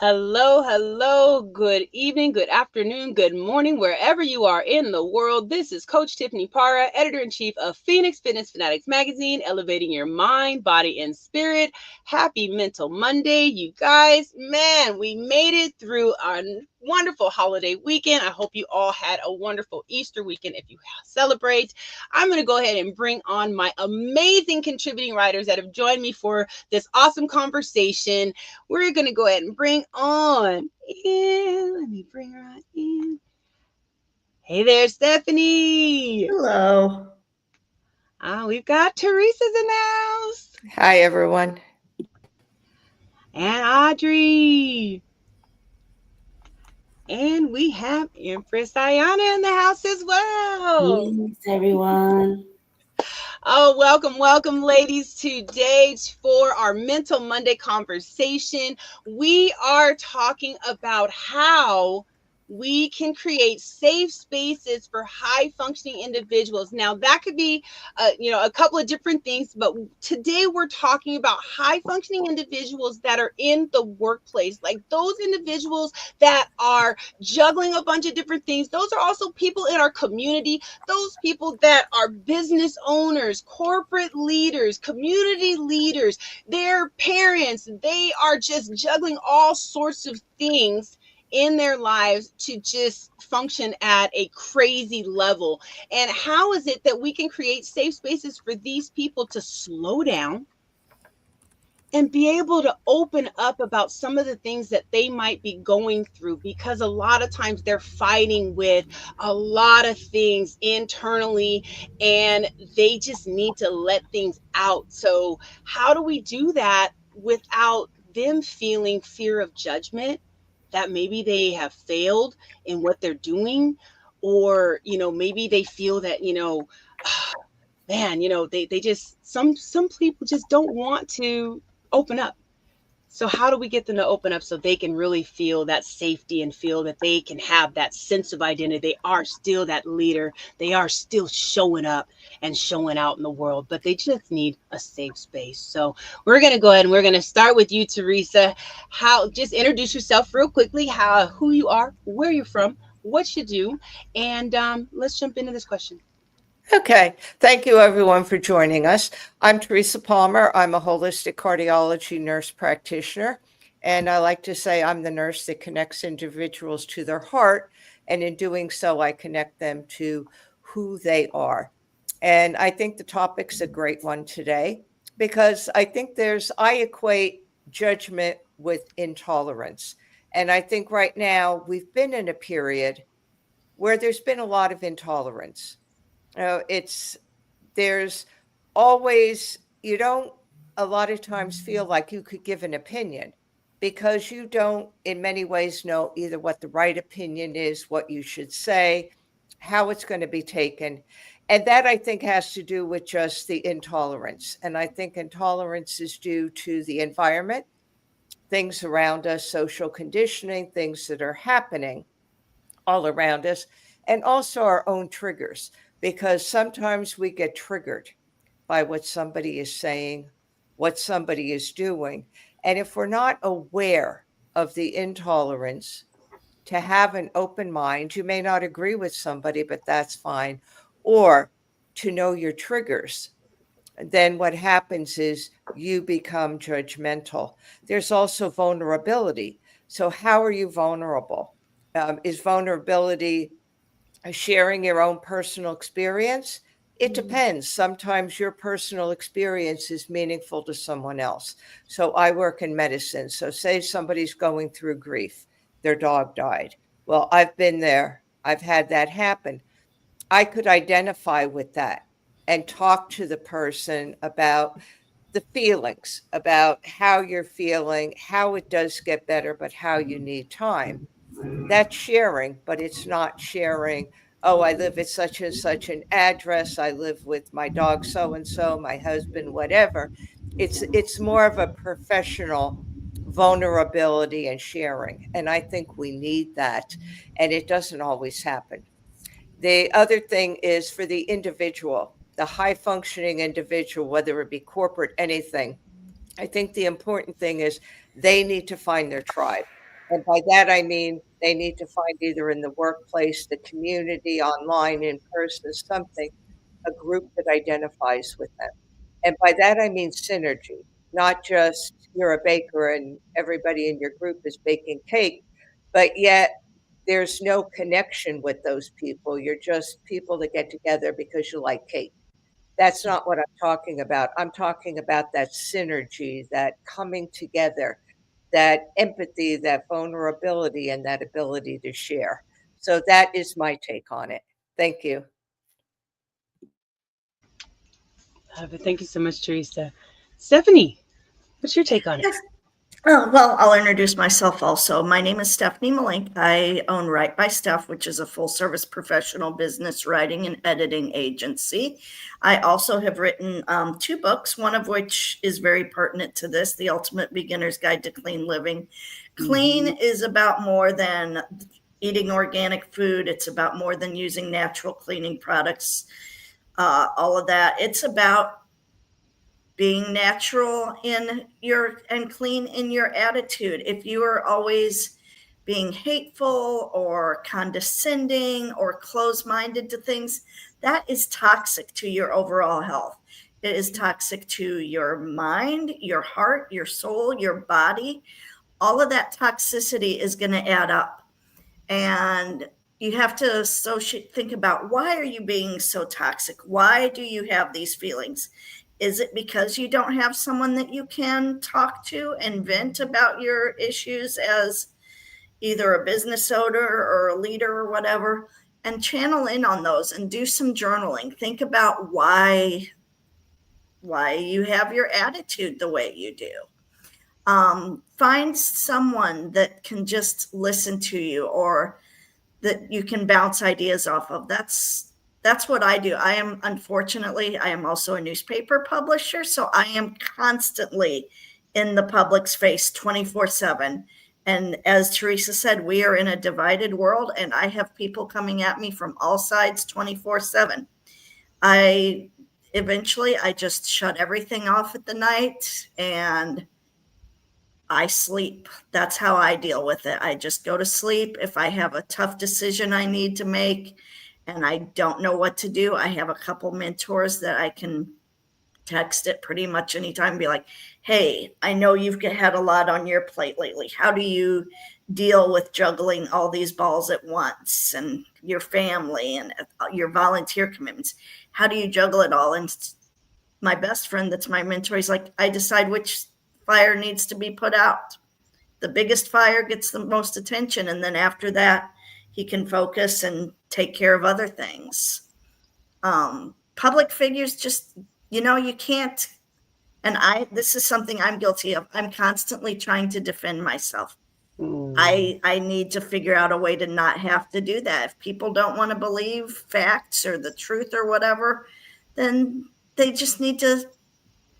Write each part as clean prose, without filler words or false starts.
Hello, good evening, good afternoon, good morning, wherever you are in the world. This is Coach Tiffany Parra, editor in chief of Phoenix Fitness Fanatics magazine, elevating your mind, body, and spirit. Happy Mental Monday, you guys. Man, we made it through our wonderful holiday weekend. I hope you all had a wonderful Easter weekend if you celebrate. I'm going to go ahead and bring on my amazing contributing writers that have joined me for this awesome conversation. We're going to go ahead and bring on in. Let me bring her on in. Hey there, Stephanie. Hello. We've got Teresa's in the house. Hi, everyone. And Audrey. And we have Empress Ayana in the house as well. Thanks, everyone. Oh, welcome, ladies. Today, for our Mental Monday conversation, we are talking about how we can create safe spaces for high functioning individuals. Now, that could be, a couple of different things, but today we're talking about high functioning individuals that are in the workplace, like those individuals that are juggling a bunch of different things. Those are also people in our community, those people that are business owners, corporate leaders, community leaders, their parents. They are just juggling all sorts of things in their lives to just function at a crazy level. And how is it that we can create safe spaces for these people to slow down and be able to open up about some of the things that they might be going through? Because a lot of times they're fighting with a lot of things internally and they just need to let things out. So how do we do that without them feeling fear of judgment, that maybe they have failed in what they're doing, or maybe they feel that man, they just, some people just don't want to open up. So how do we get them to open up so they can really feel that safety and feel that they can have that sense of identity? They are still that leader. They are still showing up and showing out in the world, but they just need a safe space. So we're going to go ahead and we're going to start with you, Teresa. Just introduce yourself real quickly, who you are, where you're from, what you do, and let's jump into this question. Okay. Thank you, everyone, for joining us. I'm Teresa Palmer. I'm a holistic cardiology nurse practitioner. And I like to say I'm the nurse that connects individuals to their heart. And in doing so, I connect them to who they are. And I think the topic's a great one today because I equate judgment with intolerance. And I think right now we've been in a period where there's been a lot of intolerance. There's always, you don't a lot of times feel like you could give an opinion because you don't, in many ways, know either what the right opinion is, what you should say, how it's going to be taken. And that, I think, has to do with just the intolerance. And I think intolerance is due to the environment, things around us, social conditioning, things that are happening all around us, and also our own triggers, because sometimes we get triggered by what somebody is saying, what somebody is doing. And if we're not aware of the intolerance, to have an open mind, you may not agree with somebody, but that's fine, or to know your triggers, then what happens is you become judgmental. There's also vulnerability. So, how are you vulnerable? Is vulnerability sharing your own personal experience? It depends. Sometimes your personal experience is meaningful to someone else. So I work in medicine. So say somebody's going through grief, their dog died. Well, I've been there. I've had that happen. I could identify with that and talk to the person about the feelings, about how you're feeling, how it does get better, but how you need time. That's sharing, but it's not sharing, oh, I live at such and such an address, I live with my dog so and so, my husband, whatever. It's more of a professional vulnerability and sharing. And I think we need that. And it doesn't always happen. The other thing is for the individual, the high functioning individual, whether it be corporate, anything. I think the important thing is they need to find their tribe. And by that, I mean they need to find either in the workplace, the community, online, in person, something, a group that identifies with them. And by that, I mean synergy, not just you're a baker and everybody in your group is baking cake, but yet there's no connection with those people. You're just people that get together because you like cake. That's not what I'm talking about. I'm talking about that synergy, that coming together, that empathy, that vulnerability, and that ability to share. So that is my take on it. Thank you. But thank you so much, Teresa. Stephanie, what's your take on it? Yes. Oh, well, I'll introduce myself also. My name is Stephanie Malink. I own Write by Steph, which is a full service professional business writing and editing agency. I also have written two books, one of which is very pertinent to this, The Ultimate Beginner's Guide to Clean Living. Clean is about more than eating organic food, it's about more than using natural cleaning products, all of that. It's about being natural in your and clean in your attitude. If you are always being hateful or condescending or closed-minded to things, that is toxic to your overall health. It is toxic to your mind, your heart, your soul, your body. All of that toxicity is going to add up. And you have to think about, why are you being so toxic? Why do you have these feelings? Is it because you don't have someone that you can talk to and vent about your issues as either a business owner or a leader or whatever? And channel in on those and do some journaling. Think about why you have your attitude the way you do. Find someone that can just listen to you, or that you can bounce ideas off of. That's what I do. I am also a newspaper publisher, so I am constantly in the public's face 24/7. And as Teresa said, we are in a divided world, and I have people coming at me from all sides 24/7. I Eventually I just shut everything off at the night and I sleep. That's how I deal with it. I just go to sleep. If I have a tough decision I need to make and I don't know what to do, I have a couple mentors that I can text at pretty much anytime and be like, hey, I know you've had a lot on your plate lately. How do you deal with juggling all these balls at once, and your family and your volunteer commitments? How do you juggle it all? And my best friend, that's my mentor, he's like, I decide which fire needs to be put out. The biggest fire gets the most attention, and then after that he can focus and take care of other things. Public figures, just, you can't. And this is something I'm guilty of. I'm constantly trying to defend myself. I need to figure out a way to not have to do that. If people don't want to believe facts or the truth or whatever, then they just need to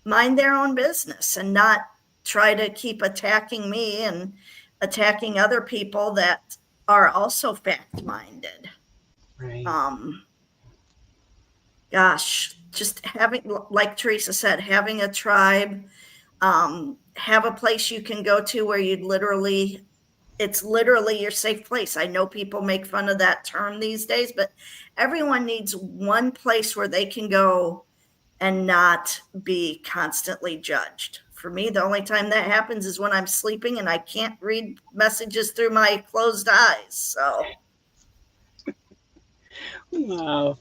mind their own business and not try to keep attacking me and attacking other people that are also fact minded. Right. Gosh, just having, like Teresa said, having a tribe, have a place you can go to where it's literally your safe place. I know people make fun of that term these days, but everyone needs one place where they can go and not be constantly judged. For me, the only time that happens is when I'm sleeping and I can't read messages through my closed eyes. So, Wow.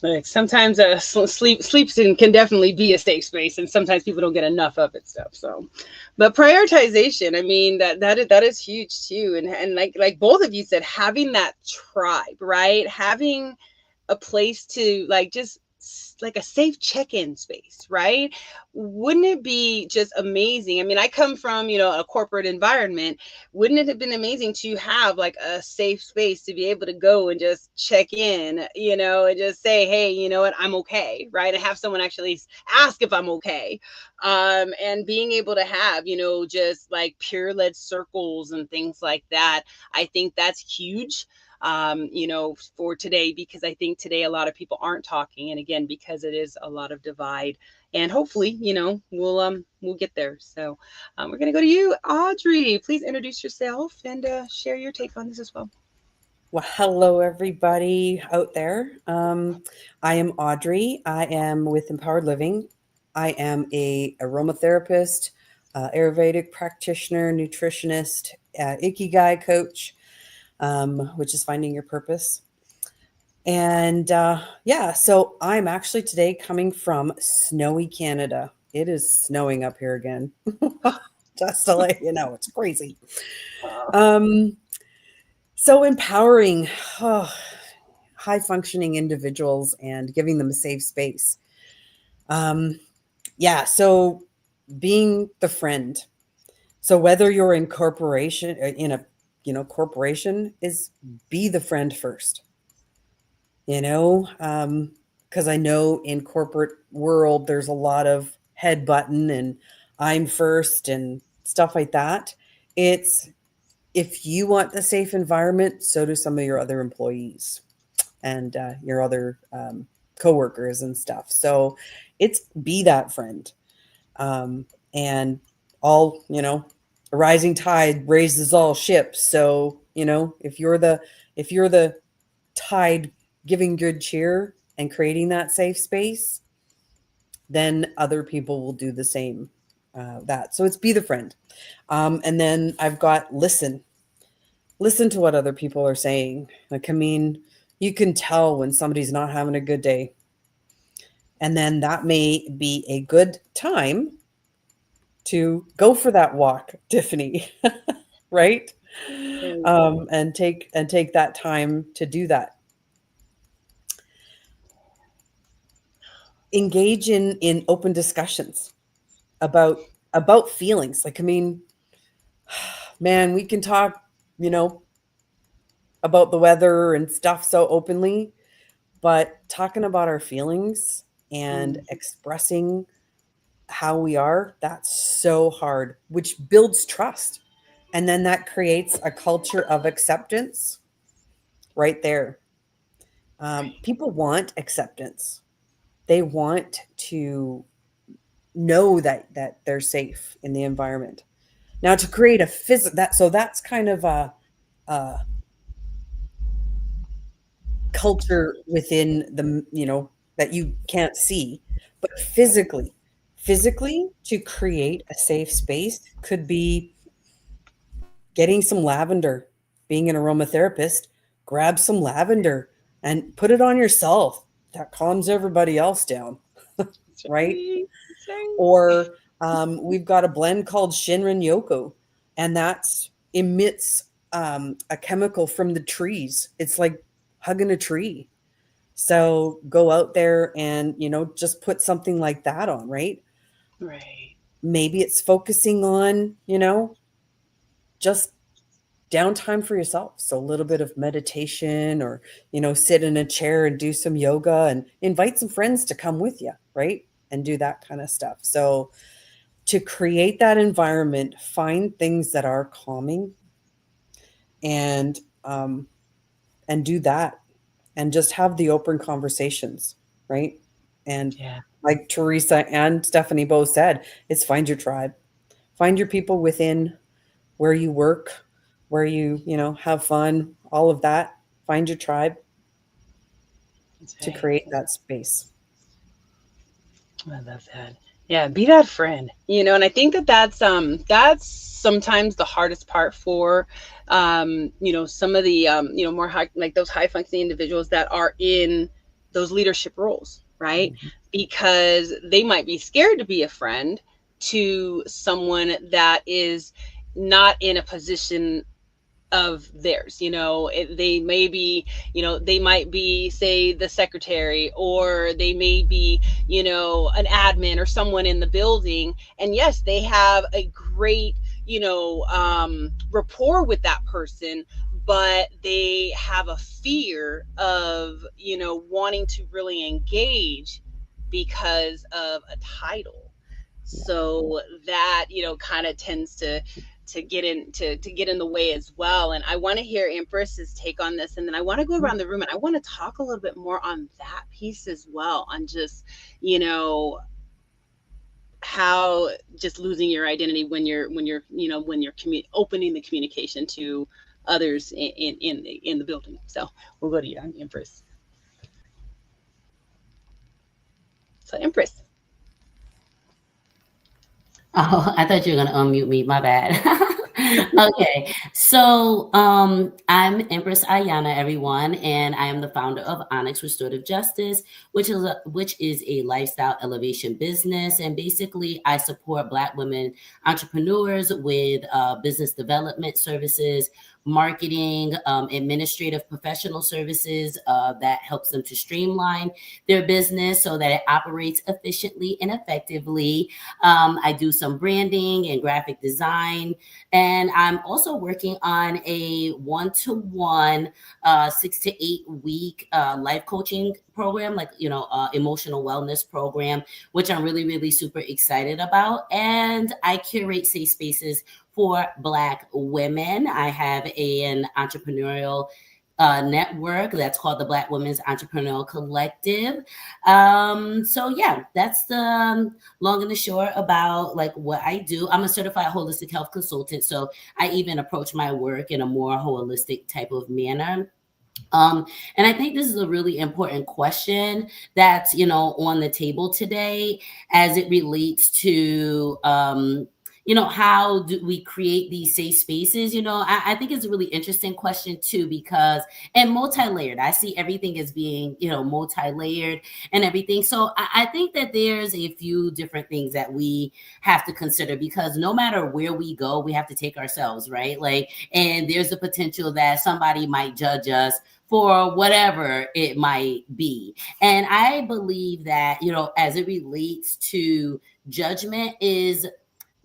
Like sometimes sleep can definitely be a safe space, and sometimes people don't get enough of it stuff. So, but prioritization, I mean, that is huge too, and like both of you said, having that tribe, right? Having a place to like just like a safe check-in space, right? Wouldn't it be just amazing? I mean, I come from, a corporate environment. Wouldn't it have been amazing to have like a safe space to be able to go and just check in, and just say, hey, you know what, I'm okay, right? And have someone actually ask if I'm okay. And being able to have, just like peer led circles and things like that. I think that's huge. for today, because I think today a lot of people aren't talking. And again, because it is a lot of divide, and hopefully, we'll get there. So we're going to go to you, Audrey. Please introduce yourself and share your take on this as well. Well, hello, everybody out there. I am Audrey. I am with Empowered Living. I am a aromatherapist, Ayurvedic practitioner, nutritionist, Ikigai coach, which is finding your purpose. And yeah, so I'm actually today coming from snowy Canada. It is snowing up here again. Just to let you know, it's crazy. Um, so empowering high functioning individuals and giving them a safe space. Um, yeah, so being the friend. So whether you're in corporation, in a corporation, is be the friend first. Because I know in corporate world there's a lot of head button and I'm first and stuff like that. It's if you want a safe environment, so do some of your other employees and your other coworkers and stuff. So it's be that friend, and all a rising tide raises all ships. So if you're the tide giving good cheer and creating that safe space, then other people will do the same. That so it's be the friend, and then I've got listen to what other people are saying. Like, I mean, you can tell when somebody's not having a good day. And then that may be a good time to go for that walk, Tiffany, right? And take that time to do that. Engage in open discussions about feelings. Like, I mean, man, we can talk, you know, about the weather and stuff so openly, but talking about our feelings and expressing how we are, that's so hard, which builds trust. And then that creates a culture of acceptance right there. People want acceptance. They want to know that they're safe in the environment. Now, to create a that's kind of a culture within that you can't see, but physically to create a safe space could be getting some lavender. Being an aromatherapist, grab some lavender and put it on yourself. That calms everybody else down. That's Right? right. That's right. Or we've got a blend called Shinrin Yoko, and that emits a chemical from the trees. It's like hugging a tree. So go out there and just put something like that on, right? Right. Maybe it's focusing on just downtime for yourself. So a little bit of meditation, or sit in a chair and do some yoga and invite some friends to come with you, right? And do that kind of stuff. So to create that environment, find things that are calming, and do that, and just have the open conversations, right? And Yeah. like Teresa and Stephanie both said, it's find your tribe, find your people within where you work, where you have fun, all of that. Find your tribe That's to right. create that space. I love that. Yeah, be that friend. And I think that's sometimes the hardest part for some of the more high, like those high functioning individuals that are in those leadership roles, right? Mhm. Because they might be scared to be a friend to someone that is not in a position of theirs. They may be, they might be, say, the secretary, or they may be, an admin or someone in the building, and yes, they have a great rapport with that person, but they have a fear of wanting to really engage because of a title. Yeah. So that kind of tends to get in to get in the way as well. And I want to hear Empress's take on this, and then I want to go around the room and I want to talk a little bit more on that piece as well, on just, you know, how just losing your identity when you're opening the communication to others in the building. So we'll go to you, Empress. So Empress. Oh, I thought you were going to unmute me. My bad. Okay. So I'm Empress Ayana, everyone, and I am the founder of Onyx Restorative Justice, which is a lifestyle elevation business. And basically, I support Black women entrepreneurs with business development services, marketing, administrative professional services that helps them to streamline their business so that it operates efficiently and effectively. I do some branding and graphic design, and I'm also working on a one-to-one 6 to 8 week life coaching program, like, emotional wellness program, which I'm really, really super excited about. And I curate safe spaces for Black women. I have an entrepreneurial network that's called the Black Women's Entrepreneurial Collective. So yeah, that's the long and the short about like what I do. I'm a certified holistic health consultant, so I even approach my work in a more holistic type of manner. And I think this is a really important question that's, on the table today as it relates to, how do we create these safe spaces? I think it's a really interesting question too, because, and multi-layered, I see everything as being, multi-layered and everything. So I think that there's a few different things that we have to consider, because no matter where we go, we have to take ourselves, right? Like, and there's a potential that somebody might judge us for whatever it might be. And I believe that, as it relates to judgment is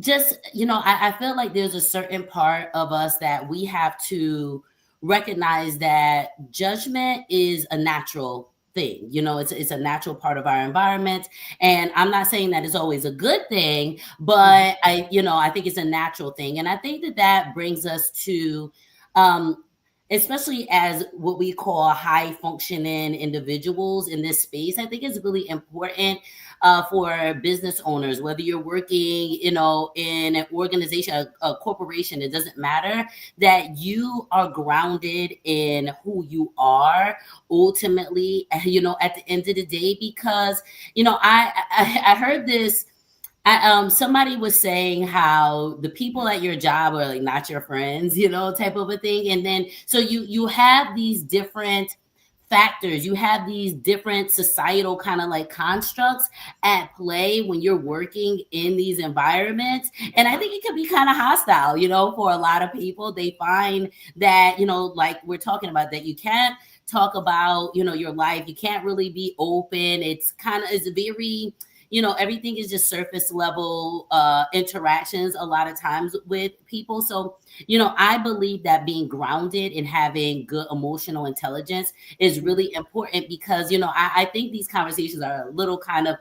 just, I feel like there's a certain part of us that we have to recognize that judgment is a natural thing. It's a natural part of our environment. And I'm not saying that it's always a good thing, but I think it's a natural thing. And I think that brings us to, especially as what we call high functioning individuals in this space, I think it's really important for business owners, whether you're working, in an organization, a corporation, it doesn't matter, that you are grounded in who you are ultimately, at the end of the day, because, I heard this. Somebody was saying how the people at your job are like not your friends, type of a thing. And then, so you have these different factors, you have these different societal kind of like constructs at play when you're working in these environments. And I think it can be kind of hostile, for a lot of people. They find that, like we're talking about, that you can't talk about, your life. You can't really be open. It's very, everything is just surface level interactions a lot of times with people. So, I believe that being grounded and having good emotional intelligence is really important, because, I think these conversations are a little kind of,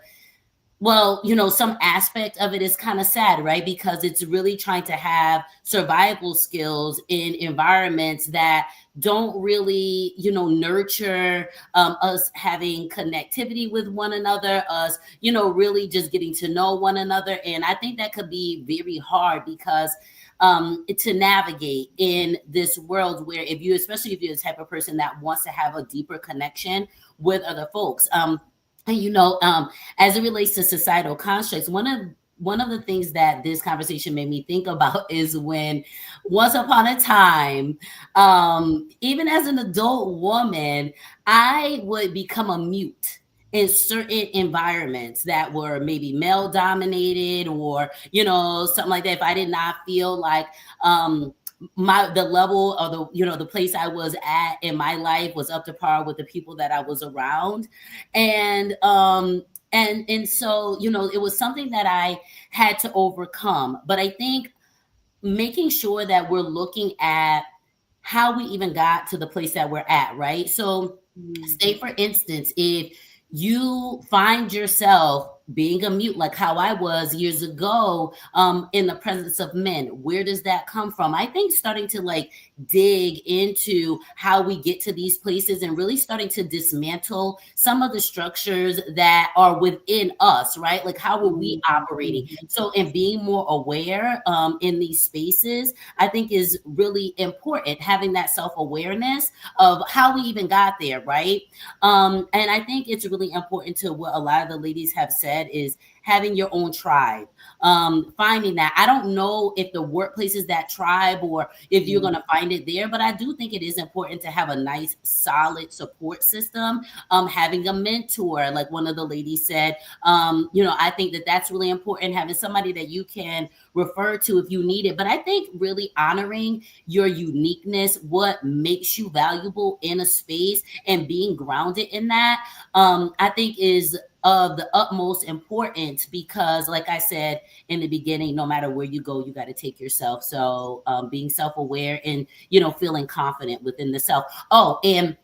well, some aspect of it is kind of sad, right? Because it's really trying to have survival skills in environments that don't really, nurture us having connectivity with one another, us, really just getting to know one another. And I think that could be very hard, because to navigate in this world where especially if you're the type of person that wants to have a deeper connection with other folks. And as it relates to societal constructs, one of the things that this conversation made me think about is when once upon a time, even as an adult woman, I would become a mute in certain environments that were maybe male dominated, or, something like that. If I did not feel like, the level of the place I was at in my life was up to par with the people that I was around. And so, it was something that I had to overcome. But I think making sure that we're looking at how we even got to the place that we're at, right? So say, for instance, if you find yourself being a mute, like how I was years ago, in the presence of men. Where does that come from? I think starting to like dig into how we get to these places and really starting to dismantle some of the structures that are within us, right? Like how are we operating? So, and being more aware in these spaces, I think is really important. Having that self-awareness of how we even got there, right? And I think it's really important to what a lot of the ladies have said is having your own tribe. Finding that. I don't know if the workplace is that tribe or if you're going to find it there, but I do think it is important to have a nice, solid support system. Having a mentor, like one of the ladies said, I think that that's really important. Having somebody that you can refer to if you need it. But I think really honoring your uniqueness, what makes you valuable in a space, and being grounded in that, I think is of the utmost importance, because like I said in the beginning, no matter where you go, you got to take yourself. So being self-aware and, feeling confident within the self. Oh, and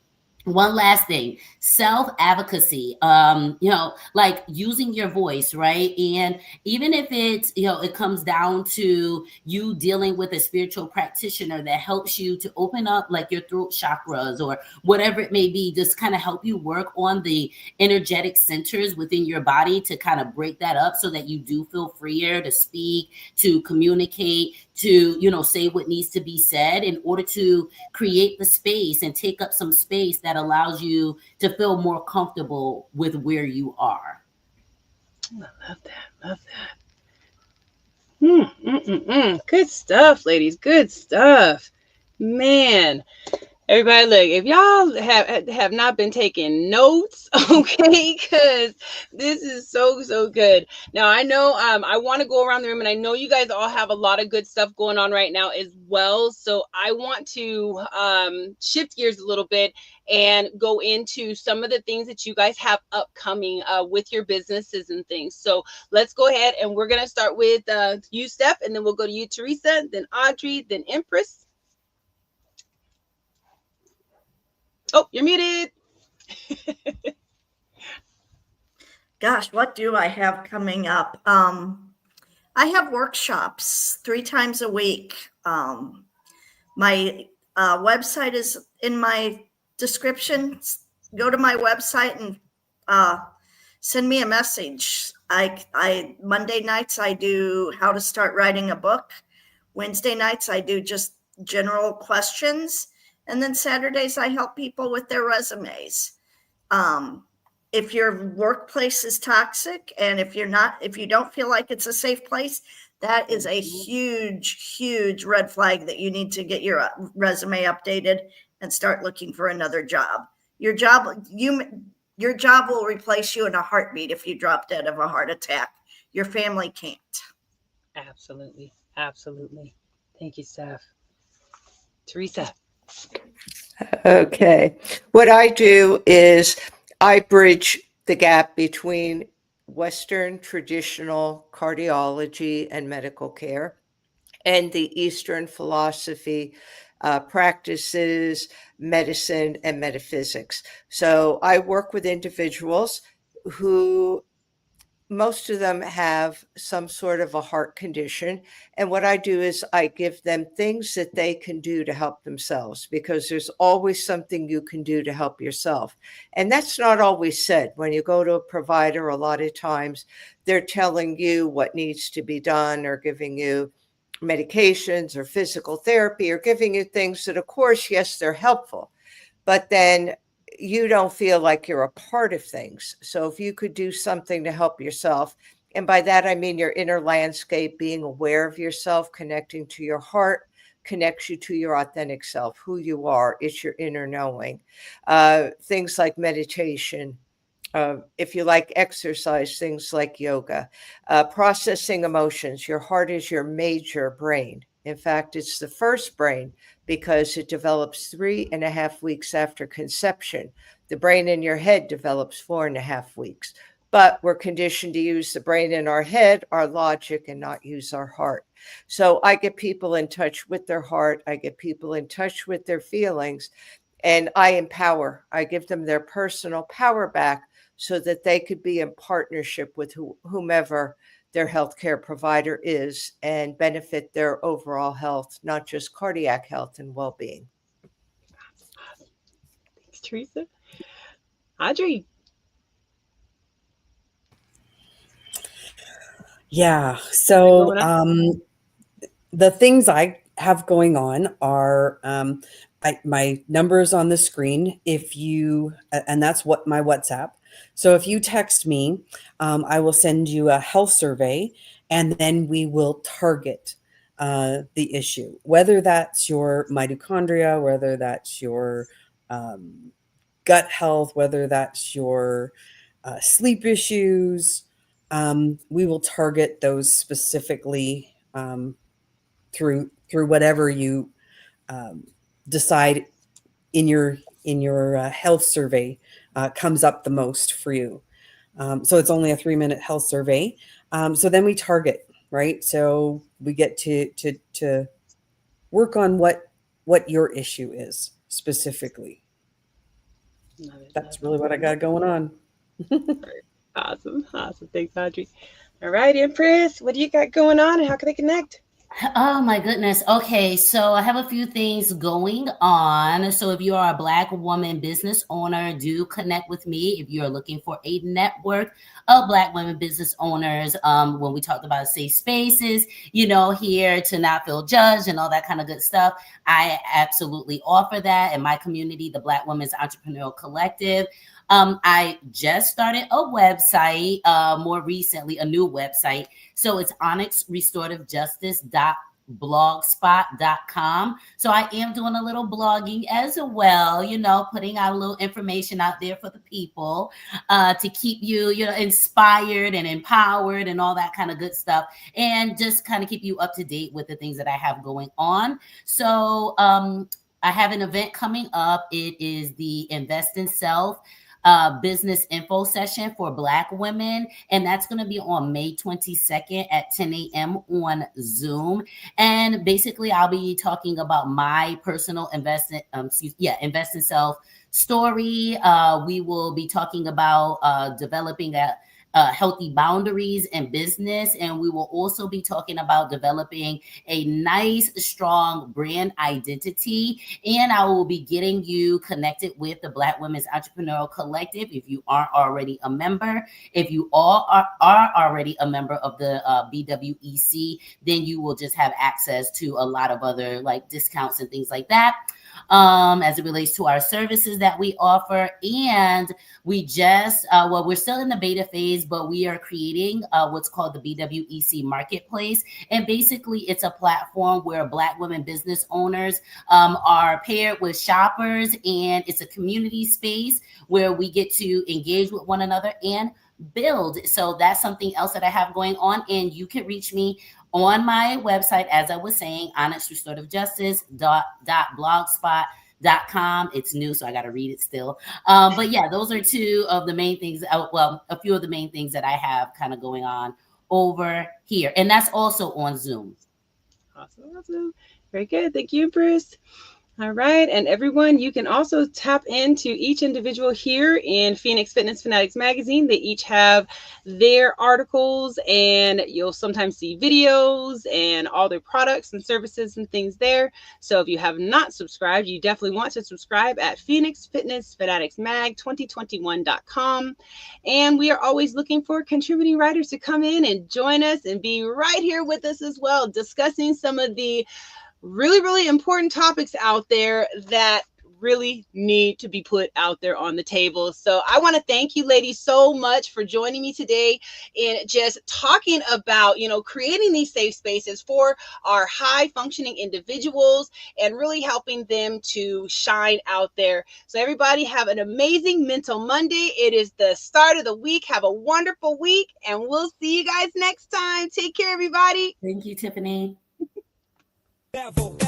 one last thing, self-advocacy, like using your voice, right? And even if it's, it comes down to you dealing with a spiritual practitioner that helps you to open up like your throat chakras or whatever it may be, just kind of help you work on the energetic centers within your body to kind of break that up so that you do feel freer to speak, to communicate, to, say what needs to be said in order to create the space and take up some space that allows you to feel more comfortable with where you are. I love that. Love that. Good stuff, ladies. Good stuff. Man. Everybody, look, if y'all have not been taking notes, okay, because this is so good. Now, I know I want to go around the room, and I know you guys all have a lot of good stuff going on right now as well. So I want to shift gears a little bit and go into some of the things that you guys have upcoming with your businesses and things. So let's go ahead, and we're going to start with you, Steph, and then we'll go to you, Teresa, then Audrey, then Empress. Oh, you're muted. Gosh, what do I have coming up? I have workshops 3 times a week. My website is in my description. Go to my website and send me a message. I Monday nights I do how to start writing a book. Wednesday nights I do just general questions. And then Saturdays, I help people with their resumes. If your workplace is toxic and if you don't feel like it's a safe place, that is a huge red flag that you need to get your resume updated and start looking for another job. Your job will replace you in a heartbeat if you drop dead of a heart attack. Your family can't. Absolutely. Absolutely. Thank you, Steph. Teresa. Okay. What I do is I bridge the gap between Western traditional cardiology and medical care and the Eastern philosophy, practices, medicine, and metaphysics. So I work with individuals who most of them have some sort of a heart condition. And what I do is I give them things that they can do to help themselves, because there's always something you can do to help yourself. And that's not always said. When you go to a provider, a lot of times they're telling you what needs to be done or giving you medications or physical therapy or giving you things that, of course, yes, they're helpful. But then you don't feel like you're a part of things. So if you could do something to help yourself, and by that I mean your inner landscape, being aware of yourself, connecting to your heart, connects you to your authentic self, who you are. It's your inner knowing. Things like meditation. If you like exercise, things like yoga, processing emotions. Your heart is your major brain. In fact, it's the first brain because it develops 3.5 weeks after conception. The brain in your head develops 4.5 weeks. But we're conditioned to use the brain in our head, our logic, and not use our heart. So I get people in touch with their heart. I get people in touch with their feelings. And I empower. I give them their personal power back so that they could be in partnership with whomever their healthcare provider is and benefit their overall health, not just cardiac health and well-being. Thanks, Teresa. Audrey. Yeah. So the things I have going on are my numbers on the screen. If you, and that's what my WhatsApp. So if you text me, I will send you a health survey, and then we will target the issue, whether that's your mitochondria, whether that's your gut health, whether that's your sleep issues. We will target those specifically through whatever you decide in your health survey comes up the most for you. So it's only a 3-minute health survey. So then we target, right? So we get to work on what your issue is specifically. That's really what I got going on. Awesome. Thanks, Audrey. All right, Empress, what do you got going on and how can they connect? Oh my goodness. Okay, so I have a few things going on. So if you are a Black woman business owner, do connect with me. If you're looking for a network of Black women business owners, when we talked about safe spaces, here to not feel judged and all that kind of good stuff, I absolutely offer that in my community, the Black Women's Entrepreneurial Collective. I just started a website more recently, a new website. So it's onyxrestorativejustice.blogspot.com. So I am doing a little blogging as well, putting out a little information out there for the people to keep you, inspired and empowered and all that kind of good stuff. And just kind of keep you up to date with the things that I have going on. So I have an event coming up. It is the Invest in Self business info session for Black women. And that's going to be on May 22nd at 10 a.m. on Zoom. And basically, I'll be talking about my personal invest in self story. We will be talking about developing healthy boundaries in business. And we will also be talking about developing a nice, strong brand identity. And I will be getting you connected with the Black Women's Entrepreneurial Collective if you aren't already a member. If you all are already a member of the BWEC, then you will just have access to a lot of other like discounts and things like that. As it relates to our services that we offer. And we just, we're still in the beta phase, but we are creating what's called the BWEC Marketplace. And basically, it's a platform where Black women business owners are paired with shoppers, and it's a community space where we get to engage with one another and build. So that's something else that I have going on. And you can reach me on my website, as I was saying, onyxrestorativejustice.blogspot.com. It's new, so I got to read it still. But yeah, those are two of the main things. Well, a few of the main things that I have kind of going on over here. And that's also on Zoom. Awesome. Very good. Thank you, Bruce. All right. And everyone, you can also tap into each individual here in Phoenix Fitness Fanatics magazine. They each have their articles, and you'll sometimes see videos and all their products and services and things there. So if you have not subscribed, you definitely want to subscribe at Phoenix Fitness Fanatics Mag 2021.com. And we are always looking for contributing writers to come in and join us and be right here with us as well, discussing some of the really, really important topics out there that really need to be put out there on the table. So I want to thank you ladies so much for joining me today in just talking about, creating these safe spaces for our high functioning individuals and really helping them to shine out there. So everybody have an amazing Mental Monday. It is the start of the week. Have a wonderful week, and we'll see you guys next time. Take care, everybody. Thank you, Tiffany. Devil.